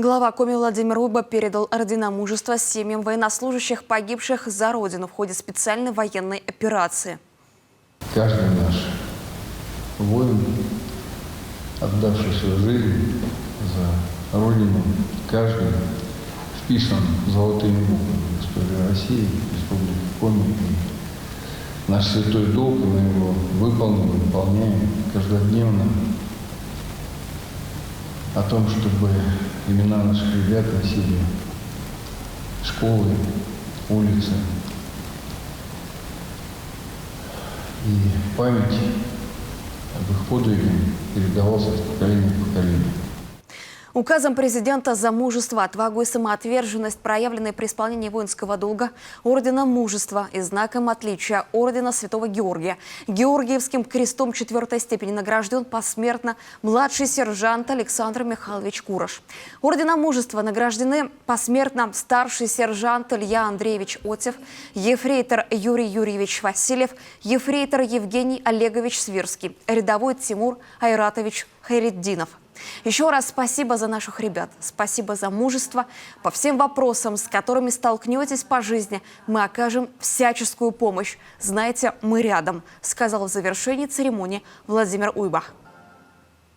Глава Коми Владимир Уйба передал ордена мужества семьям военнослужащих, погибших за Родину в ходе специальной военной операции. Каждый наш воин, отдавший свою жизнь за Родину, каждый вписан золотыми буквами в историю России, Республики Коми. И наш святой долг, и мы его выполняем каждодневно, о том, чтобы имена наших ребят носили школы, улицы. И память об их подвиге передавалась от поколения в поколение. Указом президента за мужество, отвагу и самоотверженность, проявленные при исполнении воинского долга, орденом мужества и знаком отличия ордена Святого Георгия, Георгиевским крестом 4-й степени награжден посмертно младший сержант Александр Михайлович Кураш. Орденом мужества награждены посмертно старший сержант Илья Андреевич Отев, ефрейтор Юрий Юрьевич Васильев, ефрейтор Евгений Олегович Свирский, рядовой Тимур Айратович Хайретдинов. Еще раз спасибо за наших ребят, спасибо за мужество. По всем вопросам, с которыми столкнетесь по жизни, мы окажем всяческую помощь. Знаете, мы рядом, сказал в завершении церемонии Владимир Уйба.